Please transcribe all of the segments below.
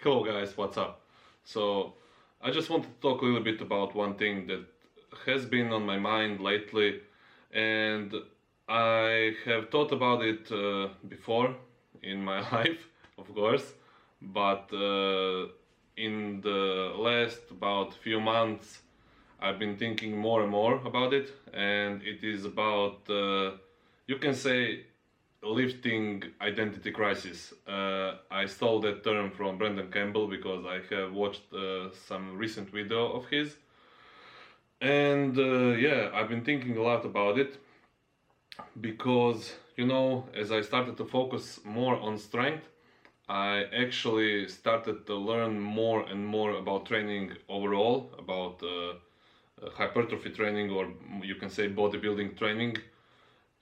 Hello guys, what's up? So I just wanted to talk a little bit about one thing that has been on my mind lately, and I have thought about it before in my life, of course, but in the last about few months I've been thinking more and more about it, and it is about, you can say, lifting identity crisis. I stole that term from Brendan Campbell because I have watched some recent video of his, and yeah, I've been thinking a lot about it because, you know, as I started to focus more on strength, I actually started to learn more and more about training overall, about hypertrophy training, or you can say bodybuilding training.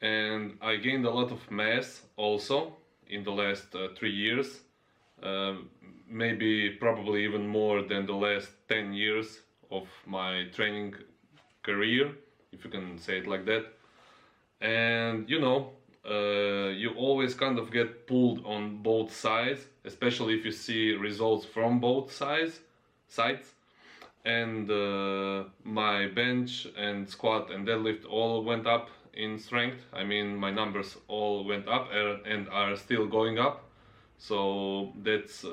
And I gained a lot of mass also in the last 3 years, maybe probably even more than the last 10 years of my training career, if you can say it like that. And you know, you always kind of get pulled on both sides, especially if you see results from both sides. And my bench and squat and deadlift all went up in strength. I mean, my numbers all went up and are still going up. So that's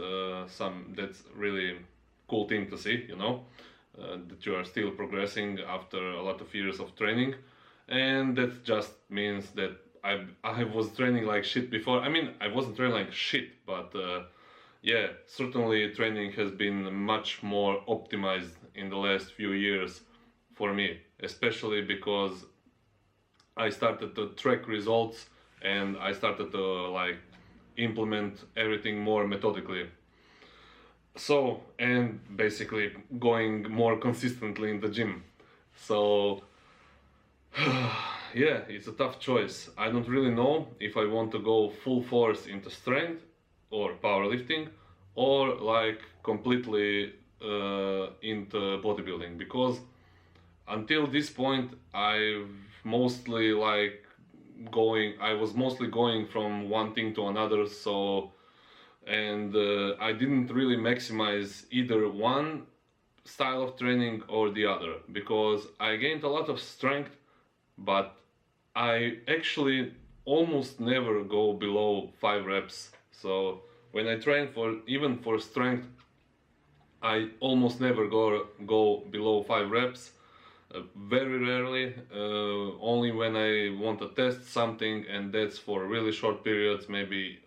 that's really cool thing to see, you know, that you are still progressing after a lot of years of training. And that just means that I was training like shit before. I mean, I wasn't training like shit, but yeah, certainly training has been much more optimized in the last few years for me, especially because I started to track results and I started to like implement everything more methodically. So, and basically going more consistently in the gym. So yeah, it's a tough choice. I don't really know if I want to go full force into strength or powerlifting, or like completely into bodybuilding, because until this point I was mostly going from one thing to another. So, and I didn't really maximize either one style of training or the other, because I gained a lot of strength, but I actually almost never go below 5 reps. So when I train even for strength, I almost never go below 5 reps. Very rarely, only when I want to test something, and that's for really short periods, maybe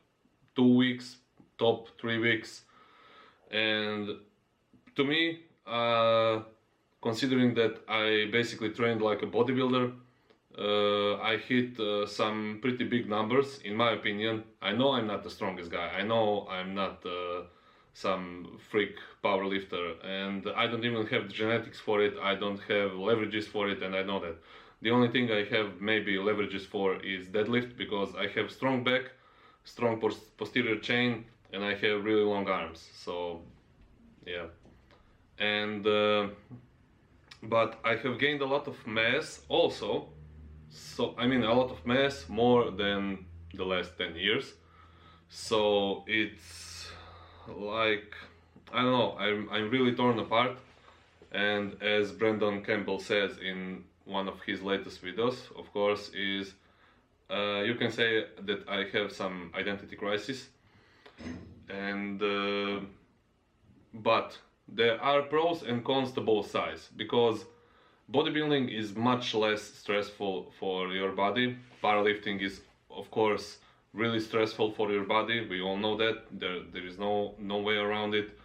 2 weeks, top 3 weeks. And to me, considering that I basically trained like a bodybuilder, I hit some pretty big numbers, in my opinion. I know I'm not the strongest guy, I know I'm not some freak power lifter, and I don't even have the genetics for it, I don't have leverages for it, and I know that. The only thing I have maybe leverages for is deadlift, because I have strong back, strong posterior chain, and I have really long arms. So yeah. And but I have gained a lot of mass also. So I mean, a lot of mass, more than the last 10 years. So it's like, I don't know, I'm really torn apart. And as Brendan Campbell says in one of his latest videos, of course, is you can say that I have some identity crisis. And but there are pros and cons to both sides, because bodybuilding is much less stressful for your body. Powerlifting is, of course, really stressful for your body. We all know that. There is no way around it.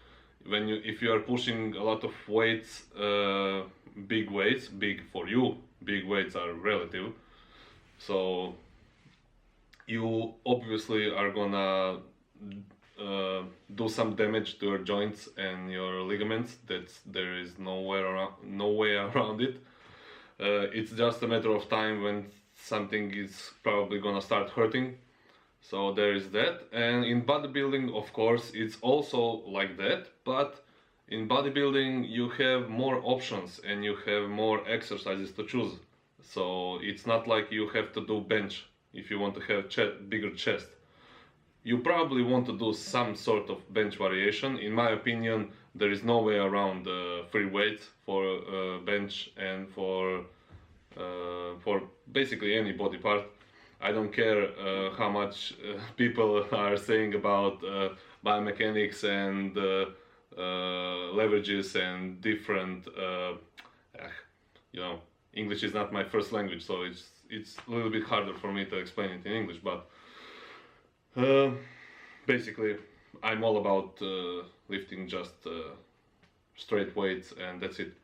If you are pushing a lot of weights, big weights, big for you, big weights are relative. So you obviously are gonna do some damage to your joints and your ligaments. There is no way around it. It's just a matter of time when something is probably gonna start hurting. So there is that. And in bodybuilding, of course, it's also like that, but in bodybuilding you have more options and you have more exercises to choose. So it's not like you have to do bench if you want to have bigger chest. you probably want to do some sort of bench variation. In my opinion, there is no way around free weights for bench and for basically any body part. I don't care how much people are saying about biomechanics and leverages and different, you know, English is not my first language, so it's a little bit harder for me to explain it in English, but basically I'm all about lifting just straight weights and that's it.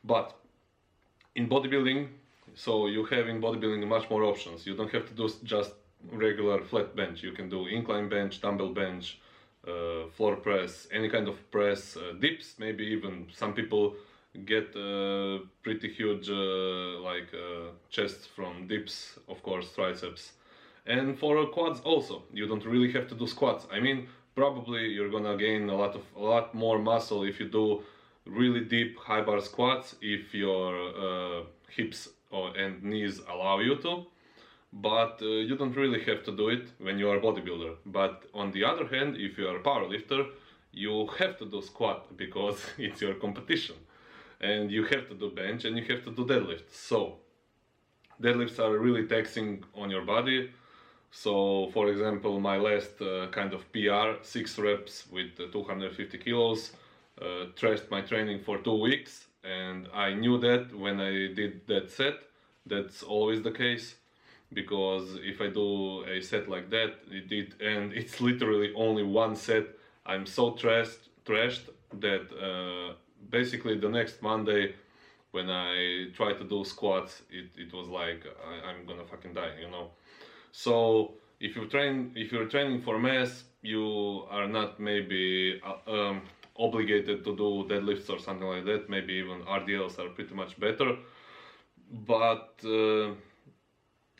But in bodybuilding, so you have in bodybuilding much more options. You don't have to do just regular flat bench. You can do incline bench, dumbbell bench, floor press, any kind of press, dips, maybe even some people get pretty huge chests from dips, of course, triceps. And for quads also, you don't really have to do squats. I mean, probably you're gonna gain a lot more muscle if you do really deep high bar squats, if your hips and knees allow you to, but you don't really have to do it when you are a bodybuilder. But on the other hand, if you are a powerlifter, you have to do squat because it's your competition, and you have to do bench and you have to do deadlift. So deadlifts are really taxing on your body. So for example, my last kind of PR, 6 reps with 250 kilos, trashed my training for 2 weeks, and I knew that when I did that set. That's always the case, because if I do a set like that, and it's literally only one set, I'm so trashed that basically the next Monday when I try to do squats, it was like I'm gonna fucking die, you know. So if you're training for mass, you are not maybe obligated to do deadlifts or something like that. Maybe even RDLs are pretty much better. But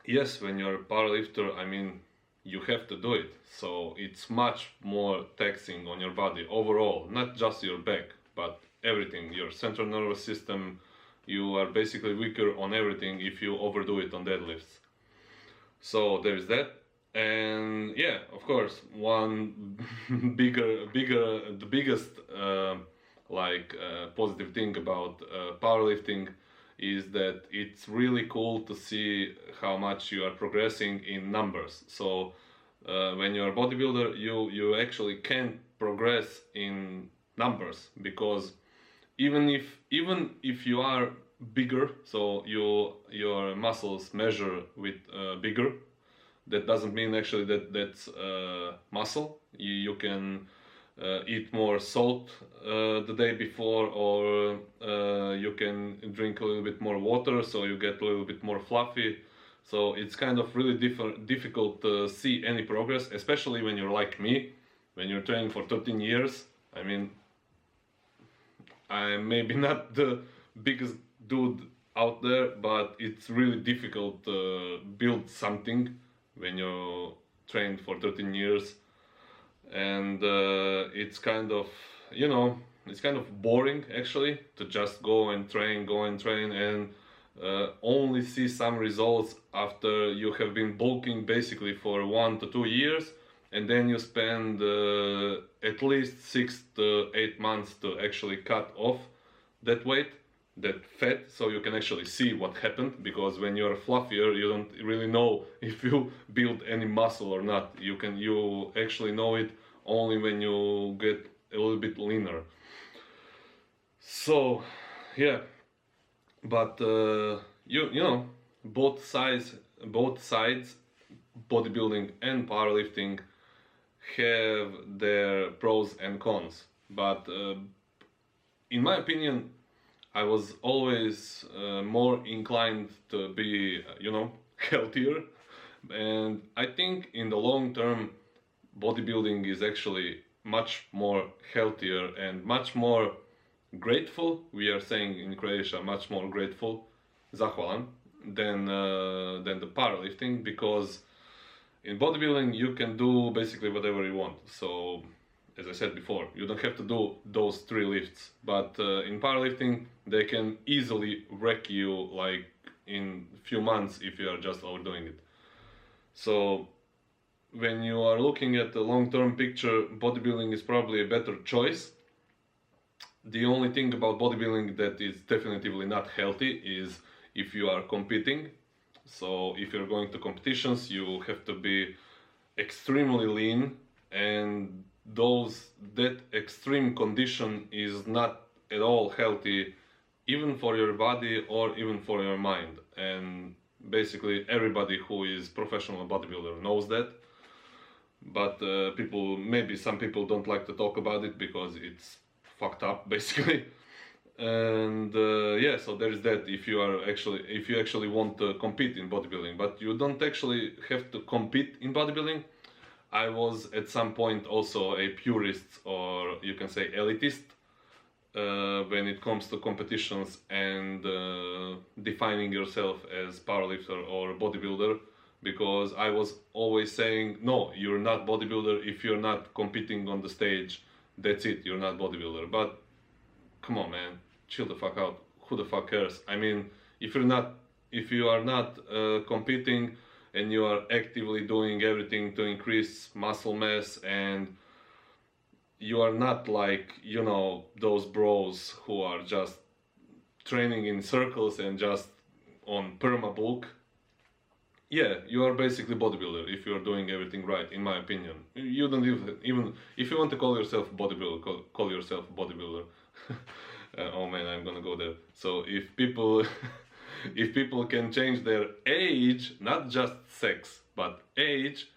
yes, when you're a powerlifter, I mean, you have to do it. So it's much more taxing on your body overall, not just your back, but everything. Your central nervous system, you are basically weaker on everything if you overdo it on deadlifts. So there's that. And yeah, of course, one the biggest positive thing about powerlifting is that it's really cool to see how much you are progressing in numbers. So when you're a bodybuilder, you actually can progress in numbers, because even if you are bigger, so your muscles measure with bigger, that doesn't mean actually that that's muscle. You can eat more salt the day before, or you can drink a little bit more water, so you get a little bit more fluffy. So it's kind of really difficult to see any progress, especially when you're like me, when you're training for 13 years. I mean, I'm maybe not the biggest dude out there, but it's really difficult to build something when you trained for 13 years. And it's kind of, you know, it's kind of boring actually to just go and train and only see some results after you have been bulking basically for 1 to 2 years, and then you spend at least 6 to 8 months to actually cut off that weight, that fat, so you can actually see what happened. Because when you're fluffier, you don't really know if you build any muscle or not. You actually know it only when you get a little bit leaner. So yeah, but you know, both sides, bodybuilding and powerlifting, have their pros and cons. But in my opinion, I was always more inclined to be, you know, healthier. And I think in the long term, bodybuilding is actually much more healthier and much more grateful. We are saying in Croatia, much more grateful, zahvalan, than the powerlifting, because in bodybuilding you can do basically whatever you want. So as I said before, you don't have to do those 3 lifts, but in powerlifting they can easily wreck you like in few months if you are just overdoing it. So when you are looking at the long-term picture, bodybuilding is probably a better choice. The only thing about bodybuilding that is definitively not healthy is if you are competing. So if you're going to competitions, you have to be extremely lean, and that extreme condition is not at all healthy, even for your body or even for your mind. And basically everybody who is professional bodybuilder knows that. But maybe some people don't like to talk about it because it's fucked up, basically. And yeah, so there is that. If you actually want to compete in bodybuilding, but you don't actually have to compete in bodybuilding. I was at some point also a purist, or you can say elitist, when it comes to competitions and defining yourself as powerlifter or bodybuilder, because I was always saying, no, you're not bodybuilder if you're not competing on the stage. That's it, you're not bodybuilder. But come on, man, chill the fuck out. Who the fuck cares? I mean, if you are not competing and you are actively doing everything to increase muscle mass, and you are not like, you know, those bros who are just training in circles and just on perma bulk, yeah, you are basically bodybuilder if you are doing everything right, in my opinion. You don't even if you want to call yourself bodybuilder, call yourself bodybuilder. Oh man, I'm gonna go there. So if people if people can change their age, not just sex, but age,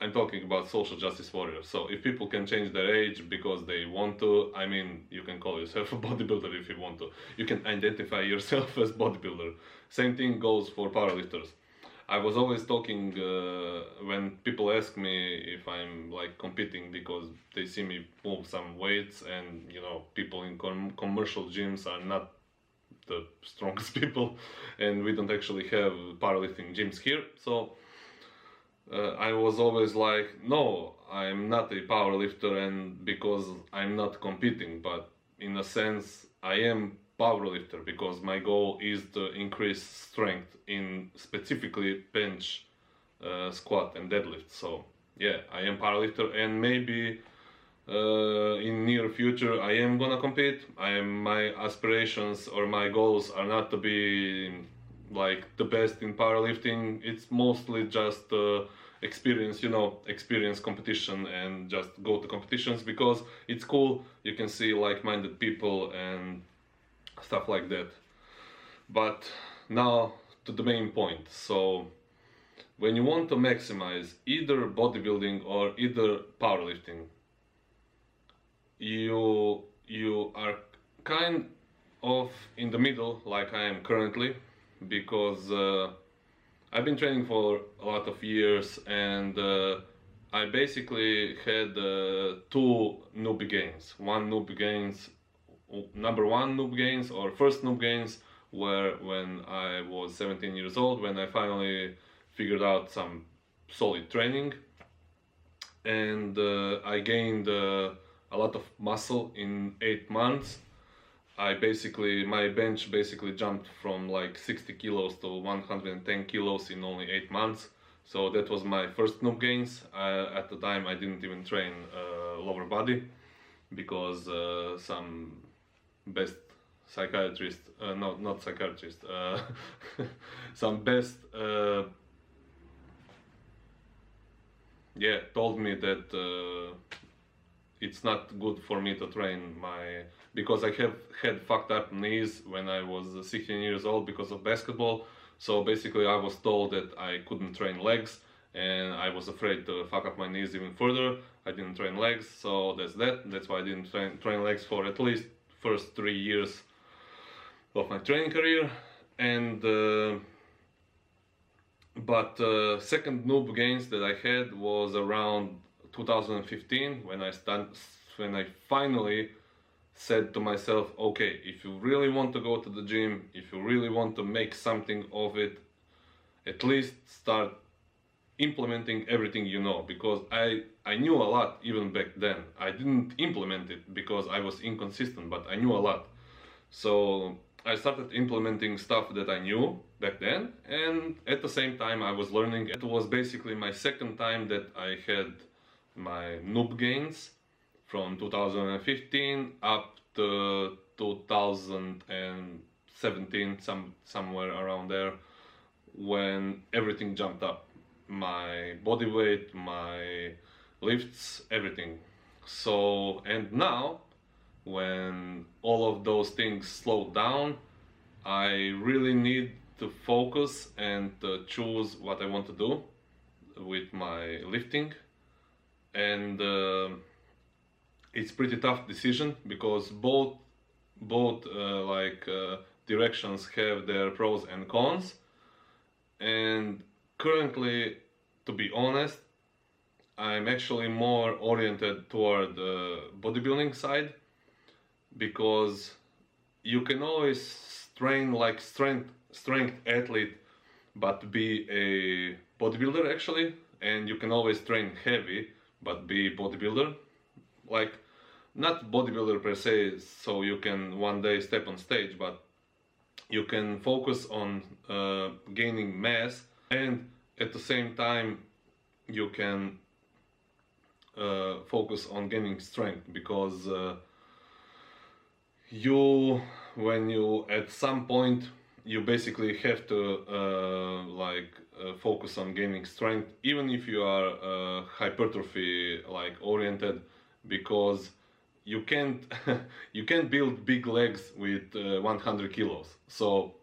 I'm talking about social justice warriors. So if people can change their age because they want to, I mean, you can call yourself a bodybuilder if you want to. You can identify yourself as bodybuilder. Same thing goes for powerlifters. I was always talking when people ask me if I'm like competing, because they see me move some weights, and you know, people in commercial gyms are not the strongest people, and we don't actually have powerlifting gyms here. So I was always like, no, I'm not a powerlifter, and because I'm not competing, but in a sense I am powerlifter because my goal is to increase strength in specifically bench, squat and deadlift. So yeah, I am powerlifter, and maybe in near future I am gonna compete. My aspirations or my goals are not to be like the best in powerlifting. It's mostly just experience, you know, experience competition and just go to competitions because it's cool. You can see like-minded people and stuff like that. But now to the main point. So when you want to maximize either bodybuilding or either powerlifting, you are kind of in the middle, like I am currently, because I've been training for a lot of years, and I basically had two noob gains. Number one noob gains, or first noob gains, were when I was 17 years old, when I finally figured out some solid training, and I gained a lot of muscle in 8 months. My bench basically jumped from like 60 kilos to 110 kilos in only 8 months. So that was my first noob gains. At the time I didn't even train lower body, because some best psychiatrist, not psychiatrist, some best, yeah, told me that it's not good for me to train because I have had fucked up knees when I was 16 years old because of basketball. So basically I was told that I couldn't train legs, and I was afraid to fuck up my knees even further. I didn't train legs, so that's why I didn't train legs for at least first 3 years of my training career. And second noob gains that I had was around 2015, when I finally said to myself, okay, if you really want to go to the gym, if you really want to make something of it, at least start implementing everything you know, because I knew a lot even back then. I didn't implement it because I was inconsistent, but I knew a lot. So I started implementing stuff that I knew back then, and at the same time I was learning. It was basically my second time that I had my noob gains from 2015 up to 2017, somewhere around there, when everything jumped up. My body weight, my lifts, everything. So, and now, when all of those things slow down, I really need to focus and choose what I want to do with my lifting. And it's pretty tough decision, because both directions have their pros and cons. And currently, to be honest, I'm actually more oriented toward the bodybuilding side, because you can always train like strength athlete but be a bodybuilder actually, and you can always train heavy but be bodybuilder. Like, not bodybuilder per se, so you can one day step on stage, but you can focus on gaining mass, and at the same time you can focus on gaining strength, because when you at some point you basically have to focus on gaining strength, even if you are hypertrophy oriented, because you can't you can't build big legs with 100 kilos. So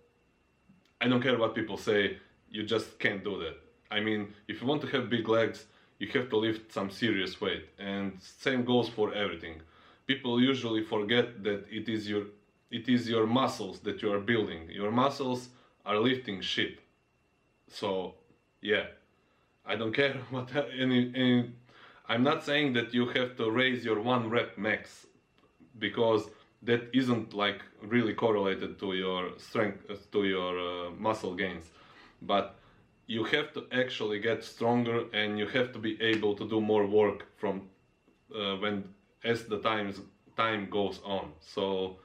I don't care what people say, you just can't do that. I mean, if you want to have big legs, you have to lift some serious weight, and same goes for everything. People usually forget that it is your muscles that you are building. Your muscles are lifting shit. So yeah, I don't care what any I'm not saying that you have to raise your 1 rep max, because that isn't like really correlated to your strength, to your muscle gains. But you have to actually get stronger, and you have to be able to do more work from as the time goes on. So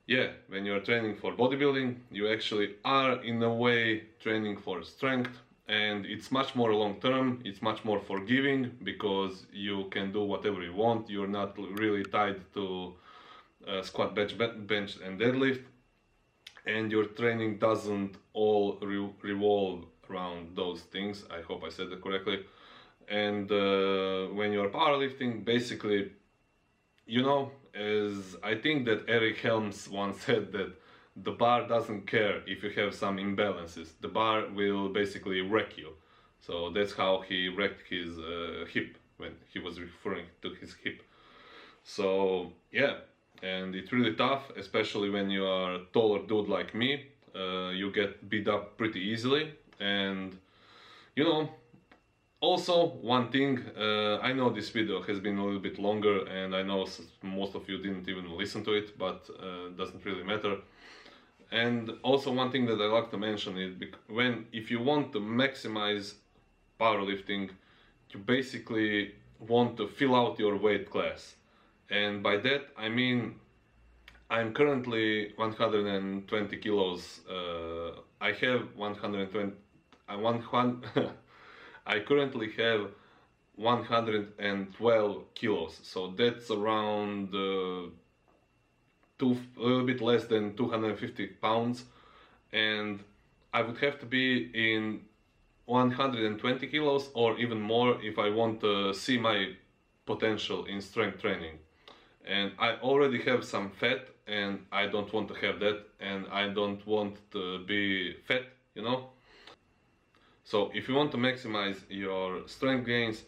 yeah, when you're training for bodybuilding, you actually are in a way training for strength, and it's much more long term, it's much more forgiving, because you can do whatever you want. You're not really tied to squat, bench and deadlift, and your training doesn't all revolve around those things. I hope I said that correctly. And when you're powerlifting, basically, you know, as I think that Eric Helms once said, that the bar doesn't care if you have some imbalances. The bar will basically wreck you. So that's how he wrecked his hip, when he was referring to his hip. So yeah, and it's really tough, especially when you are a taller dude like me. You get beat up pretty easily. And you know, also one thing, I know this video has been a little bit longer, and I know most of you didn't even listen to it, but doesn't really matter. And also one thing that I like to mention is, if you want to maximize powerlifting, you basically want to fill out your weight class. And by that I mean, I'm currently 120 kilos. I have 120. I currently have 112 kilos. So that's around a little bit less than 250 pounds, and I would have to be in 120 kilos or even more if I want to see my potential in strength training. And I already have some fat, and I don't want to have that, and I don't want to be fat, you know. So if you want to maximize your strength gains,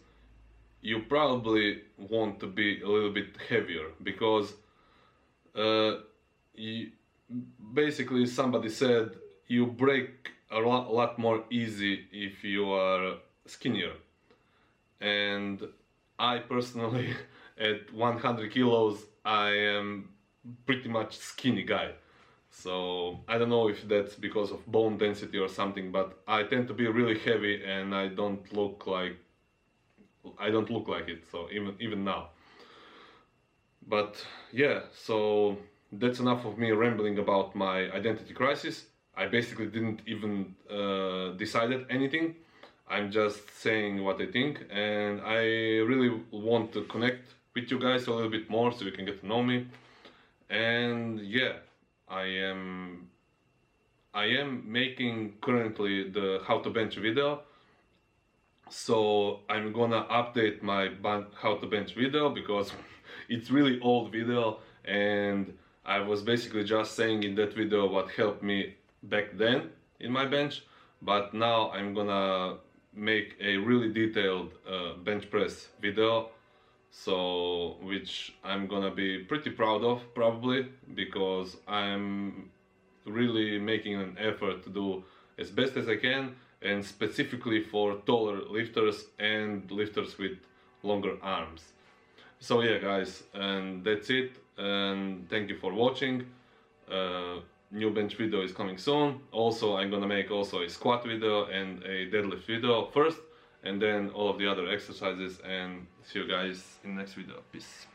you probably want to be a little bit heavier, because basically somebody said you break a lot more easy if you are skinnier. And I personally at 100 kilos I am pretty much skinny guy. So I don't know if that's because of bone density or something, but I tend to be really heavy, and I don't look like it, so even now. But yeah, so that's enough of me rambling about my identity crisis. I basically didn't even decided anything. I'm just saying what I think, and I really want to connect with you guys a little bit more so you can get to know me. And yeah, I am making currently the how to bench video, so I'm gonna update my how to bench video because it's really old video, and I was basically just saying in that video what helped me back then in my bench, but now I'm gonna make a really detailed bench press video, so which I'm gonna be pretty proud of probably, because I'm really making an effort to do as best as I can, and specifically for taller lifters and lifters with longer arms. So yeah guys, and that's it, and thank you for watching. New bench video is coming soon. Also I'm gonna make also a squat video and a deadlift video first, and then all of the other exercises, and see you guys in the next video. Peace.